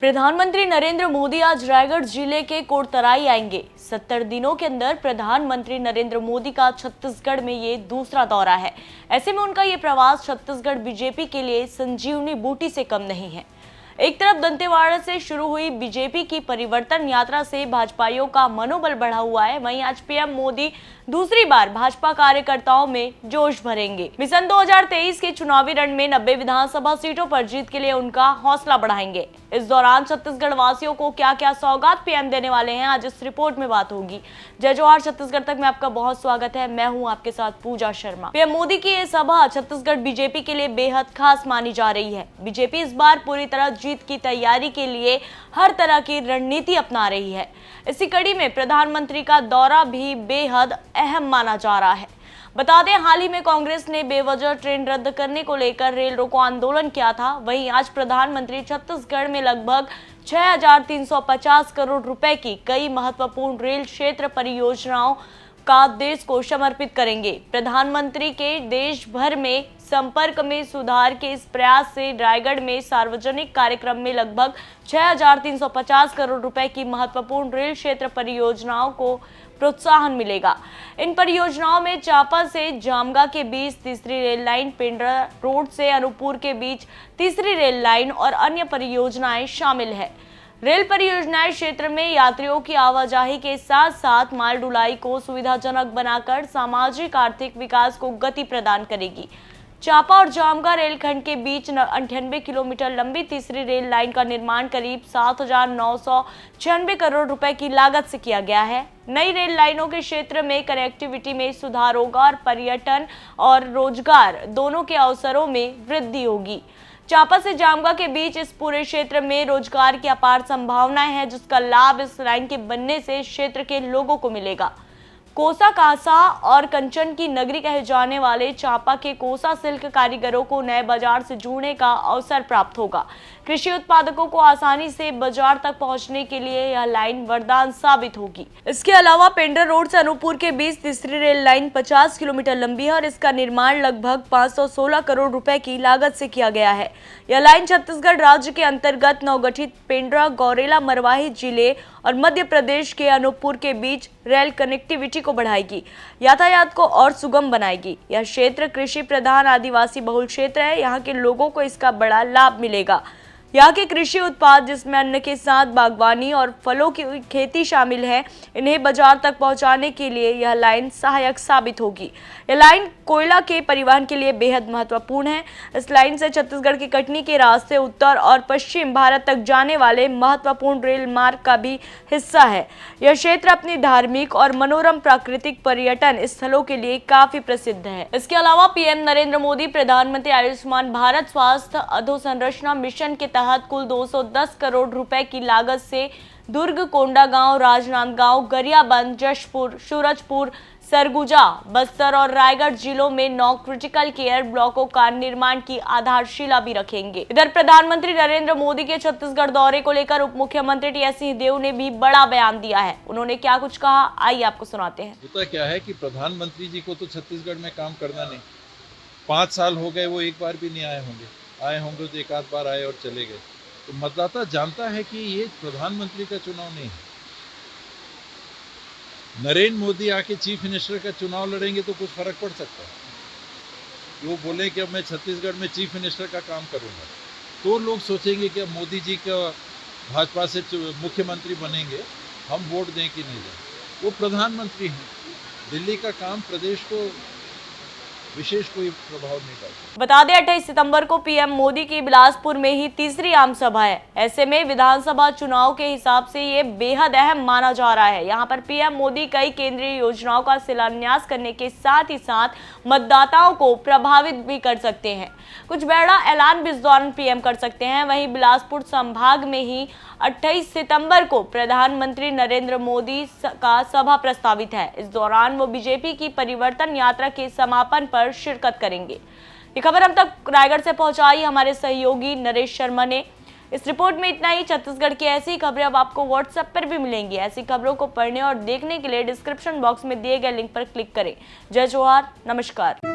प्रधानमंत्री नरेंद्र मोदी आज रायगढ़ जिले के कोटतराई आएंगे। 70 दिनों के अंदर प्रधानमंत्री नरेंद्र मोदी का छत्तीसगढ़ में ये दूसरा दौरा है। ऐसे में उनका ये प्रवास छत्तीसगढ़ बीजेपी के लिए संजीवनी बूटी से कम नहीं है। एक तरफ दंतेवाड़ा से शुरू हुई बीजेपी की परिवर्तन यात्रा से भाजपाइयों का मनोबल बढ़ा हुआ है, वहीं आज पीएम मोदी दूसरी बार भाजपा कार्यकर्ताओं में जोश भरेंगे। मिशन 2023 के चुनावी रण में 90 विधानसभा सीटों पर जीत के लिए उनका हौसला बढ़ाएंगे। इस दौरान छत्तीसगढ़ वासियों को क्या क्या सौगात पीएम देने वाले हैं, आज इस रिपोर्ट में बात होगी। जय जोहार छत्तीसगढ़ तक में आपका बहुत स्वागत है। मैं हूं आपके साथ पूजा शर्मा। पीएम मोदी की ये सभा छत्तीसगढ़ बीजेपी के लिए बेहद खास मानी जा रही है। बीजेपी इस बार पूरी तरह जीत की तैयारी के लिए हर तरह की रणनीति अपना रही है। इसी कड़ी में प्रधानमंत्री का दौरा भी बेहद अहम माना जा रहा है। बता दें, हाल ही में कांग्रेस ने बेवजह ट्रेन रद्द करने को लेकर रेल रोको आंदोलन किया था। वहीं आज प्रधानमंत्री छत्तीसगढ़ में लगभग 6,350 करोड़ रुपए की कई महत्वपूर्ण रेल क्षेत्र परियोजनाओं का देश को समर्पित करेंगे। प्रधानमंत्री के देश भर में संपर्क में सुधार के इस प्रयास से रायगढ़ में सार्वजनिक कार्यक्रम में लगभग 6,350 करोड़ रुपए की महत्वपूर्ण रेल क्षेत्र परियोजनाओं को प्रोत्साहन मिलेगा। इन परियोजनाओं में चांपा से जामगा के बीच तीसरी रेल लाइन, पेंड्रा रोड से अनूपपुर के बीच तीसरी रेल लाइन और अन्य परियोजनाएं शामिल है। रेल परियोजनाएं क्षेत्र में यात्रियों की आवाजाही के साथ साथ माल ढुलाई को सुविधाजनक बनाकर सामाजिक आर्थिक विकास को गति प्रदान करेगी। चांपा और जामगा रेलखंड के बीच 98 किलोमीटर लंबी तीसरी रेल लाइन का निर्माण करीब 7,996 करोड़ रुपए की लागत से किया गया है। नई रेल लाइनों के क्षेत्र में कनेक्टिविटी में सुधार होगा और पर्यटन और रोजगार दोनों के अवसरों में वृद्धि होगी। चांपा से जामगा के बीच इस पूरे क्षेत्र में रोजगार की अपार संभावनाएं हैं, जिसका लाभ इस लाइन के बनने से क्षेत्र के लोगों को मिलेगा। कोसा, कांसा और कंचन की नगरी कहे जाने वाले चांपा के कोसा सिल्क कारीगरों को नए बाजार से जुड़ने का अवसर प्राप्त होगा। कृषि उत्पादकों को आसानी से बाजार तक पहुंचने के लिए यह लाइन वरदान साबित होगी। इसके अलावा पेंड्रा रोड से अनूपपुर के बीच तीसरी रेल लाइन 50 किलोमीटर लंबी है और इसका निर्माण लगभग 516 करोड़ रुपए की लागत से किया गया है। यह लाइन छत्तीसगढ़ राज्य के अंतर्गत नवगठित पेंड्रा, गौरेला, मरवाही जिले और मध्य प्रदेश के अनूपपुर के बीच रेल कनेक्टिविटी को बढ़ाएगी, यातायात को और सुगम बनाएगी। यह क्षेत्र कृषि प्रधान आदिवासी बहुल क्षेत्र है। यहाँ के लोगों को इसका बड़ा लाभ मिलेगा। यहाँ के कृषि उत्पाद, जिसमें अन्न के साथ बागवानी और फलों की खेती शामिल है, इन्हें बाजार तक पहुँचाने के लिए यह लाइन सहायक साबित होगी। यह लाइन कोयला के परिवहन के लिए बेहद महत्वपूर्ण है। इस लाइन से छत्तीसगढ़ के कटनी के रास्ते उत्तर और पश्चिम भारत तक जाने वाले महत्वपूर्ण रेल मार्ग का भी हिस्सा है। यह क्षेत्र अपनी धार्मिक और मनोरम प्राकृतिक पर्यटन स्थलों के लिए काफी प्रसिद्ध है। इसके अलावा पीएम नरेंद्र मोदी प्रधानमंत्री आयुष्मान भारत स्वास्थ्य अधोसंरचना मिशन के तहत कुल 210 करोड़ रुपए की लागत से दुर्ग, कोंडागांव, राजनांदगांव, गरियाबंद, जशपुर, सूरजपुर, सरगुजा, बस्तर और रायगढ़ जिलों में 9 क्रिटिकल केयर ब्लॉकों का निर्माण की आधारशिला भी रखेंगे। इधर प्रधानमंत्री नरेंद्र मोदी के छत्तीसगढ़ दौरे को लेकर उप मुख्यमंत्री टी.एस. सिंहदेव ने भी बड़ा बयान दिया है। उन्होंने क्या कुछ कहा, आइए आपको सुनाते हैं। होता क्या है कि प्रधानमंत्री जी को तो छत्तीसगढ़ में काम करना नहीं, 5 साल हो गए, वो एक बार भी नहीं आए होंगे तो एक आध बार आए और चले गए। तो मतदाता जानता है कि ये प्रधानमंत्री का चुनाव नहीं है। नरेंद्र मोदी आके चीफ मिनिस्टर का चुनाव लड़ेंगे तो कुछ फर्क पड़ सकता है। वो बोले कि अब मैं छत्तीसगढ़ में चीफ मिनिस्टर का काम करूंगा, तो लोग सोचेंगे कि अब मोदी जी का भाजपा से मुख्यमंत्री बनेंगे, हम वोट दें कि नहीं दें। वो प्रधानमंत्री हैं, दिल्ली का काम प्रदेश को विशेष कोई प्रभाव नहीं डालता। बता दें, 28 सितंबर को पीएम मोदी की बिलासपुर में ही तीसरी आम सभा है। ऐसे में विधानसभा चुनाव के हिसाब से ये बेहद अहम माना जा रहा है। यहाँ पर पीएम मोदी कई केंद्रीय योजनाओं का शिलान्यास करने के साथ ही साथ मतदाताओं को प्रभावित भी कर सकते हैं। कुछ बड़ा ऐलान भी इस दौरान पीएम कर सकते हैं। वहीं बिलासपुर संभाग में ही 28 सितंबर को प्रधानमंत्री नरेंद्र मोदी का सभा प्रस्तावित है। इस दौरान वो बीजेपी की परिवर्तन यात्रा के समापन पर शिरकत करेंगे। ये खबर हम तक रायगढ़ से पहुंचाई हमारे सहयोगी नरेश शर्मा ने। इस रिपोर्ट में इतना ही। छत्तीसगढ़ की ऐसी खबरें अब आपको व्हाट्सएप पर भी मिलेंगी। ऐसी खबरों को पढ़ने और देखने के लिए डिस्क्रिप्शन बॉक्स में दिए गए लिंक पर क्लिक करें। जय जोहार, नमस्कार।